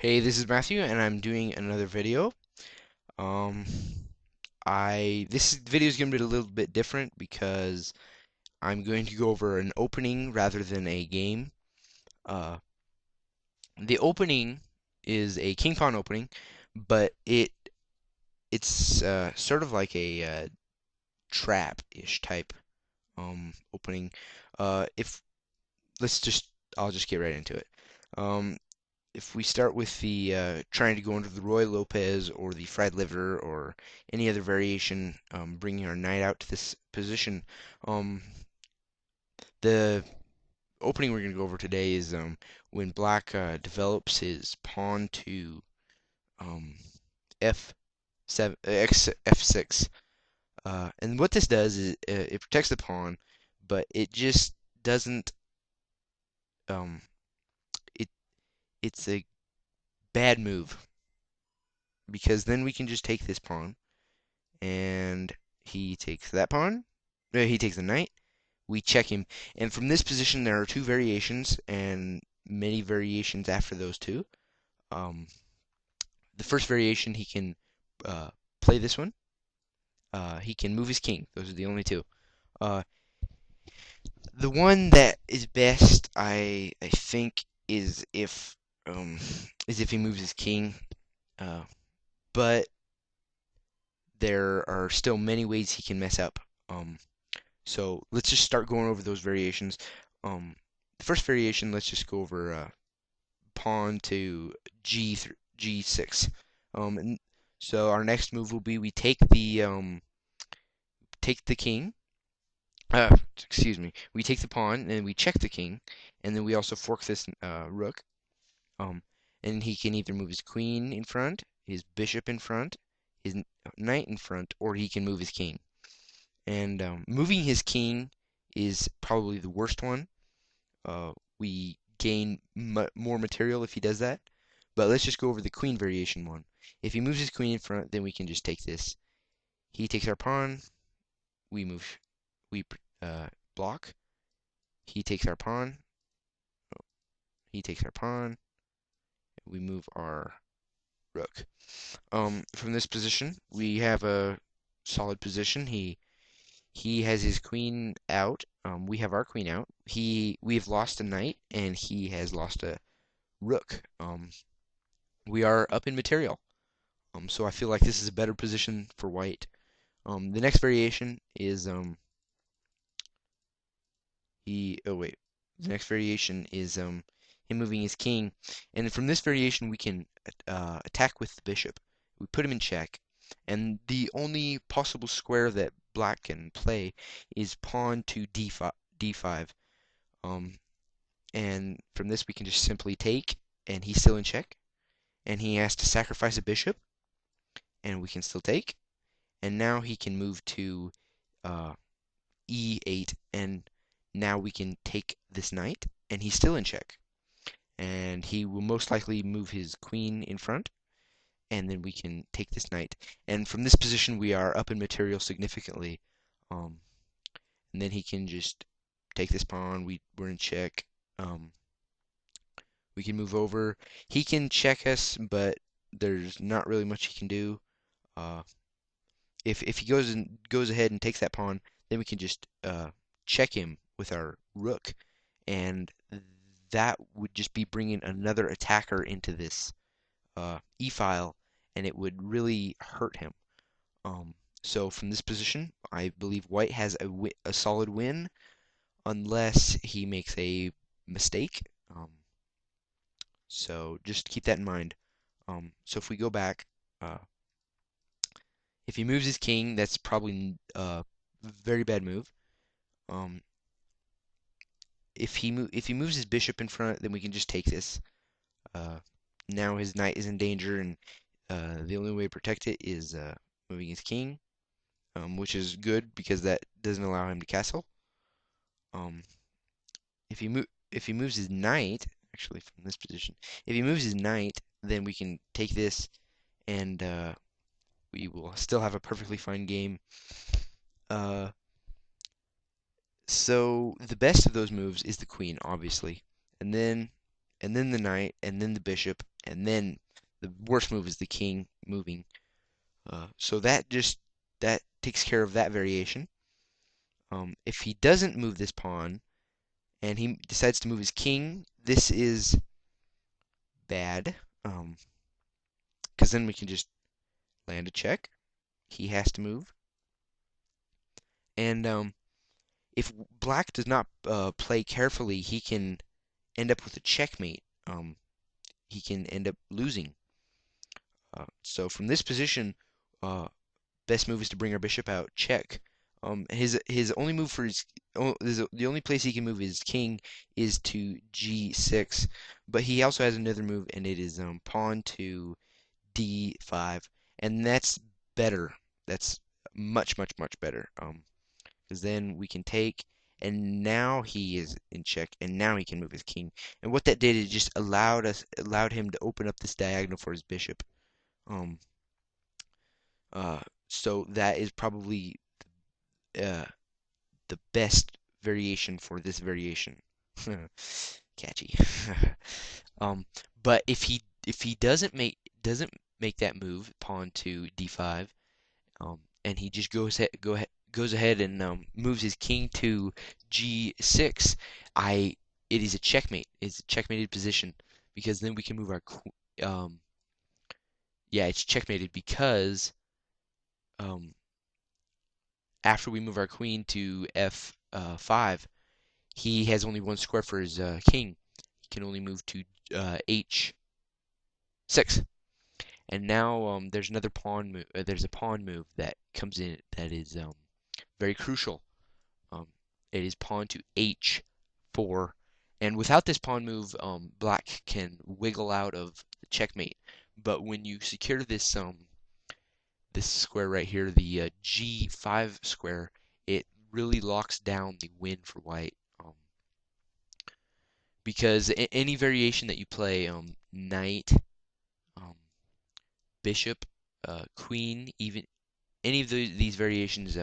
Hey, this is Matthew, and I'm doing another video. Um, this video is going to be a little bit different because I'm going to go over an opening rather than a game. Uh, the opening is a king pawn opening, but it's sort of like a trap-ish type opening. If let's just I'll just get right into it. Um, if we start with the trying to go into the Roy Lopez or the fried liver or any other variation, bringing our knight out to this position, um, the opening we're going to go over today is when black develops his pawn to um, f7, f6. And what this does is it protects the pawn, but it just doesn't. Um, it it's a bad move because then we can just take this pawn and he takes that pawn. He takes the knight. We check him, and from this position there are two variations and many variations after those two. Um, the first variation he can uh, play this one. He can move his king. Those are the only two. Uh, the one that is best, I think, um, is if he moves his king. Uh, but there are still many ways he can mess up. So let's just start going over those variations. The first variation, let's just go over pawn to g6. And so our next move will be we take the king. Excuse me. We take the pawn and we check the king, and then we also fork this rook. Um, and he can either move his queen in front, his bishop in front, his knight in front, or he can move his king. And moving his king is probably the worst one. We gain more material if he does that. But let's just go over the queen variation one. If he moves his queen in front, then we can just take this. He takes our pawn. We move. We block. He takes our pawn. He takes our pawn. We move our rook. From this position, we have a solid position. He has his queen out. We have our queen out. We've lost a knight, and he has lost a rook. We are up in material. So I feel like this is a better position for white. The next variation is he. Oh wait, the next variation is him moving his king, and from this variation we can attack with the bishop. We put him in check, and the only possible square that black can play is pawn to d5. D5. Um, and from this we can just simply take, and he's still in check, and he has to sacrifice a bishop, and we can still take, and now he can move to uh, e8, and now we can take this knight, and he's still in check, and he will most likely move his queen in front, and then we can take this knight, and from this position we are up in material significantly, um, and then he can just take this pawn. We're in check. Um, we can move over. He can check us, but there's not really much he can do. Uh, if he goes ahead and takes that pawn, then we can just check him with our rook, and that would just be bringing another attacker into this e-file, and it would really hurt him. Um, so from this position, I believe White has a solid win, unless he makes a mistake. So just keep that in mind. So if we go back, uh, if he moves his king, that's probably a very bad move. Um, if he moves his bishop in front, then we can just take this. Uh, Now his knight is in danger, and the only way to protect it is moving his king, which is good because that doesn't allow him to castle. Um, if he moves his knight, actually from this position, if he moves his knight, then we can take this, and we will still have a perfectly fine game. Uh, So the best of those moves is the queen, obviously, and then the knight, and then the bishop, and then the worst move is the king moving. So that takes care of that variation. If he doesn't move this pawn and he decides to move his king, this is bad. Because then we can just land a check. He has to move, and if black does not play carefully, he can end up with a checkmate. He can end up losing. So from this position, uh, best move is to bring our bishop out, check. His only move for the only place he can move his king is to g6, but he also has another move, and it is pawn to d5, and that's better. That's much better. Because then we can take, and now he is in check, and now he can move his king. And what that did is just allowed him to open up this diagonal for his bishop. Um, so that is probably uh, the best variation for this variation. Catchy. um, but if he doesn't make that move, pawn to d5, and he just goes ahead and moves his king to g6, it is a checkmate. It's a checkmated position because then we can move our yeah, it's checkmated because um, after we move our queen to f5, he has only one square for his king. He can only move to h6. And now there's another pawn move. There's a pawn move that comes in that is very crucial. Um, it is pawn to h4, and without this pawn move, black can wiggle out of the checkmate. But when you secure this square right here, the g5 square, it really locks down the win for white. Because any variation that you play, knight, um, bishop, queen, even any of these variations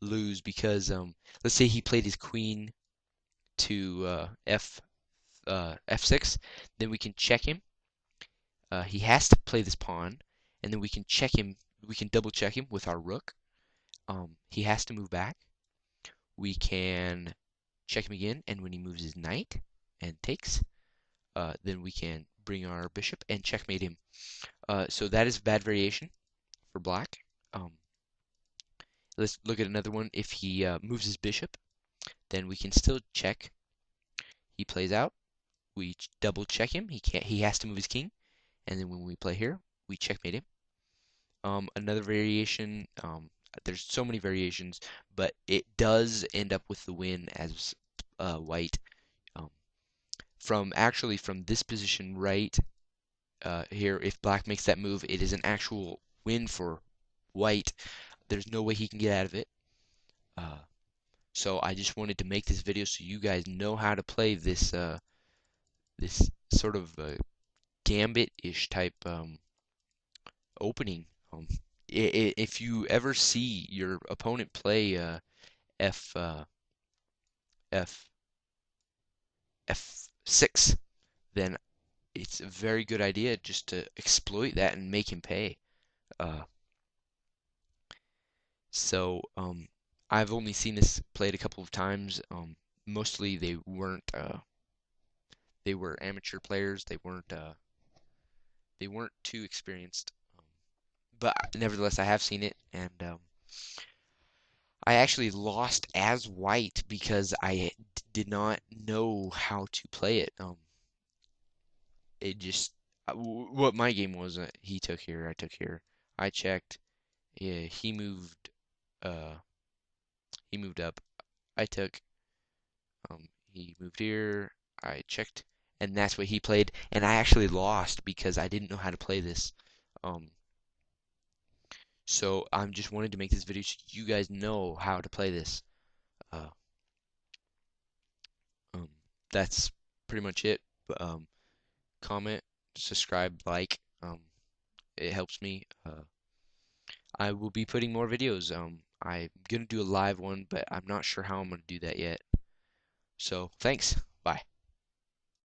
lose because let's say he played his queen to f6, then we can check him. He has to play this pawn, and then we can check him. We can double check him with our rook. He has to move back. We can check him again, and when he moves his knight and takes, then we can bring our bishop and checkmate him. So that is a bad variation for black. Let's look at another one. If he moves his bishop, then we can still check. He plays out. We double check him. He can't. He has to move his king, and then when we play here, we checkmate him. Another variation. There's so many variations, but it does end up with the win as white. Um, from this position right here, if black makes that move, it is an actual win for white. There's no way he can get out of it. So I just wanted to make this video so you guys know how to play this this sort of gambit-ish type opening. If you ever see your opponent play f f f6, then it's a very good idea just to exploit that and make him pay. Uh, so I've only seen this played a couple of times. Mostly they were amateur players. They weren't too experienced. But nevertheless, I have seen it, and I actually lost as white because I did not know how to play it. It just what my game was. He took here, I took here. I checked. Yeah, Uh, he moved up. I took. He moved here. I checked, and that's what he played. And I actually lost because I didn't know how to play this. Um, so I'm just wanted to make this video so you guys know how to play this. Uh, um, that's pretty much it. Comment, subscribe, like. It helps me. I will be putting more videos. I'm gonna do a live one, but I'm not sure how I'm gonna do that yet. So thanks.